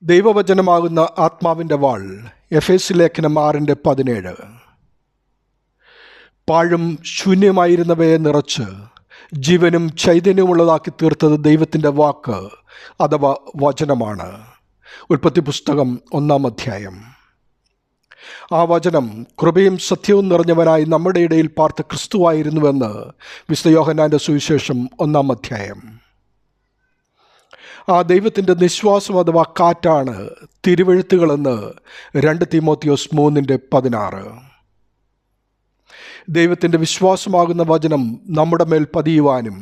ദൈവവചനമാകുന്ന ആത്മാവിൻ്റെ വാൾ. എഫേസ്യ ലേഖനം 6:17. പാഴും ശൂന്യമായിരുന്നവയെ നിറച്ച് ജീവനും ചൈതന്യമുള്ളതാക്കി തീർത്തത് ദൈവത്തിൻ്റെ വാക്ക് അഥവാ വചനമാണ്. ഉൽപ്പത്തി പുസ്തകം 1-ാം അധ്യായം. ആ വചനം കൃപയും സത്യവും നിറഞ്ഞവനായി നമ്മുടെ ഇടയിൽ പാർത്ത ക്രിസ്തുവായിരുന്നുവെന്ന് വിശുദ്ധ യോഹന്നാൻ്റെ സുവിശേഷം 1-ാം അധ്യായം. ആ ദൈവത്തിൻ്റെ നിശ്വാസം അഥവാ കാറ്റാണ് തിരുവെഴുത്തുകളെന്ന് 2 തീമോത്തിയോസ് 3:16. ദൈവത്തിൻ്റെ വിശ്വാസമാകുന്ന വചനം നമ്മുടെ മേൽ പതിയുവാനും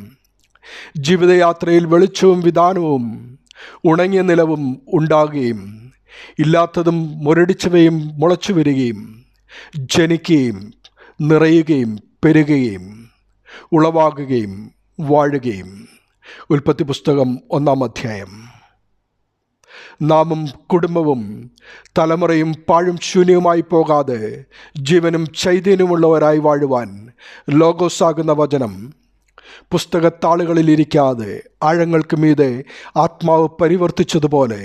ജീവിതയാത്രയിൽ വെളിച്ചവും വിധാനവും ഉണങ്ങിയ നിലവും ഉണ്ടാകുകയും ഇല്ലാത്തതും മുരടിച്ചവയും മുളച്ചു വരികയും ജനിക്കുകയും നിറയുകയും പെരുകുകയും ഉളവാകുകയും വാഴുകയും. ഉൽപ്പത്തി പുസ്തകം 1-ാം അധ്യായം. നാമും കുടുംബവും തലമുറയും പാഴും ശൂന്യവുമായി പോകാതെ ജീവനും ചൈതന്യമുള്ളവരായി വാഴുവാൻ ലോഗോസാകുന്ന വചനം പുസ്തകത്താളുകളിലിരിക്കാതെ ആഴങ്ങൾക്ക് മീതെ ആത്മാവ് പരിവർത്തിച്ചതുപോലെ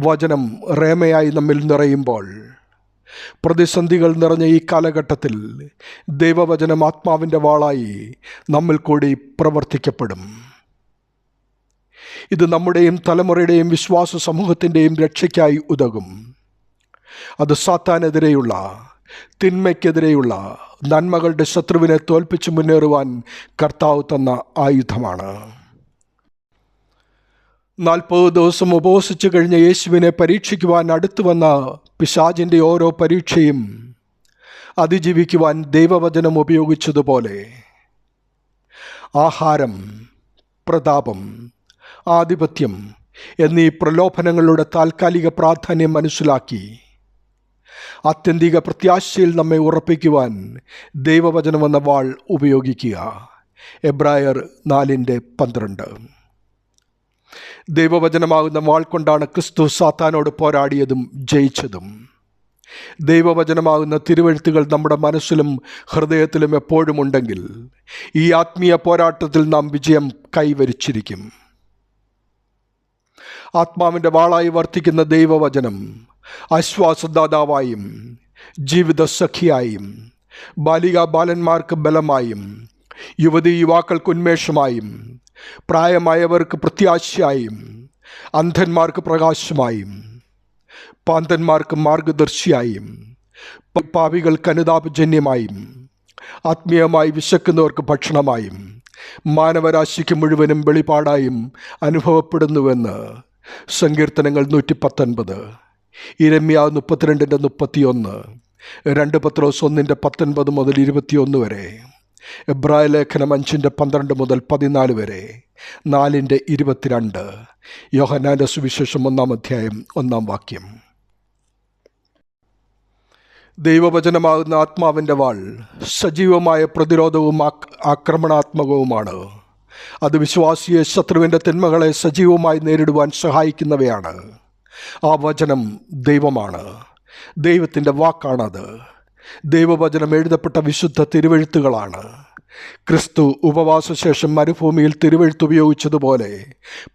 വചനം റേമയായി നമ്മിൽ നിറയുമ്പോൾ പ്രതിസന്ധികൾ നിറഞ്ഞ ഈ കാലഘട്ടത്തിൽ ദൈവവചനം ആത്മാവിൻ്റെ വാളായി നമ്മിൽ കൂടി പ്രവർത്തിക്കപ്പെടും. ഇത് നമ്മുടെയും തലമുറയുടെയും വിശ്വാസ സമൂഹത്തിൻ്റെയും രക്ഷയ്ക്കായി ഉതകും. അത് സാത്താനെതിരെയുള്ള തിന്മയ്ക്കെതിരെയുള്ള നന്മകളുടെ ശത്രുവിനെ തോൽപ്പിച്ച് മുന്നേറുവാൻ കർത്താവ് തന്ന ആയുധമാണ്. 40 ദിവസം ഉപവസിച്ചു കഴിഞ്ഞ യേശുവിനെ പരീക്ഷിക്കുവാൻ അടുത്തു വന്ന പിശാചിൻ്റെ ഓരോ പരീക്ഷയും അതിജീവിക്കുവാൻ ദൈവവചനം ഉപയോഗിച്ചതുപോലെ ആഹാരം, പ്രതാപം, ആധിപത്യം എന്നീ പ്രലോഭനങ്ങളുടെ താൽക്കാലിക പ്രാധാന്യം മനസ്സിലാക്കി ആത്യന്തിക പ്രത്യാശയിൽ നമ്മെ ഉറപ്പിക്കുവാൻ ദൈവവചനമെന്ന വാൾ ഉപയോഗിക്കുക. എബ്രായർ 4:12. ദൈവവചനമാകുന്ന വാൾ കൊണ്ടാണ് ക്രിസ്തു സാത്താനോട് പോരാടിയതും ജയിച്ചതും. ദൈവവചനമാകുന്ന തിരുവെഴുത്തുകൾ നമ്മുടെ മനസ്സിലും ഹൃദയത്തിലും എപ്പോഴും ഉണ്ടെങ്കിൽ ഈ ആത്മീയ പോരാട്ടത്തിൽ നാം വിജയം കൈവരിച്ചിരിക്കും. ആത്മാവിൻ്റെ വാളായി വർത്തിക്കുന്ന ദൈവവചനം ആശ്വാസദാതാവായും ജീവിത സഖിയായും ബാലികാ ബാലന്മാർക്ക് ബലമായും യുവതീ യുവാക്കൾക്ക് ഉന്മേഷമായും പ്രായമായവർക്ക് പ്രത്യാശയായും അന്ധന്മാർക്ക് പ്രകാശമായും പാന്തന്മാർക്ക് മാർഗദർശിയായും പാപികൾക്ക് അനുതാപജന്യമായും ആത്മീയമായി വിശക്കുന്നവർക്ക് ഭക്ഷണമായും മാനവരാശിക്ക് മുഴുവനും വെളിപാടായും അനുഭവപ്പെടുന്നുവെന്ന് സങ്കീർത്തനങ്ങൾ 119, ഇരമ്യാവ് 32:31, 2 പത്രോസ് 1:19 മുതൽ 21 വരെ, എബ്രായ ലേഖനം 5:12-14 വരെ, 4:22, യോഹന്നാൻ്റെ സുവിശേഷം 1-ാം അധ്യായം 1-ാം വാക്യം. ദൈവവചനമാകുന്ന ആത്മാവിൻ്റെ വാൾ സജീവമായ പ്രതിരോധവും ആക്രമണാത്മകവുമാണ്. അത് വിശ്വാസിയെ ശത്രുവിൻ്റെ തിന്മകളെ സജീവമായി നേരിടുവാൻ സഹായിക്കുന്നവയാണ്. ആ വചനം ദൈവമാണ്, ദൈവത്തിൻ്റെ വാക്കാണത്. ദൈവവചനം എഴുതപ്പെട്ട വിശുദ്ധ തിരുവെഴുത്തുകളാണ്. ക്രിസ്തു ഉപവാസശേഷം മരുഭൂമിയിൽ തിരുവെഴുത്തുപയോഗിച്ചതുപോലെ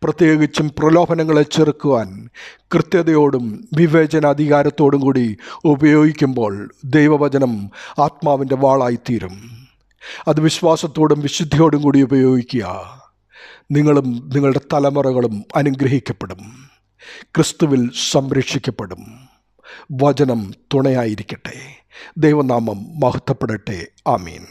പ്രത്യേകിച്ചും പ്രലോഭനങ്ങളെ ചെറുക്കുവാൻ കൃത്യതയോടും വിവേചനാധികാരത്തോടും കൂടി ഉപയോഗിക്കുമ്പോൾ ദൈവവചനം ആത്മാവിൻ്റെ വാളായിത്തീരും. അത് വിശ്വാസത്തോടും വിശുദ്ധിയോടും കൂടി ഉപയോഗിക്കുക. നിങ്ങളും നിങ്ങളുടെ തലമുറകളും അനുഗ്രഹിക്കപ്പെടും, ക്രിസ്തുവിൽ സംരക്ഷിക്കപ്പെടും. വചനം തുണയായിരിക്കട്ടെ. ദൈവനാമം മഹത്വപ്പെടട്ടെ. ആമീൻ.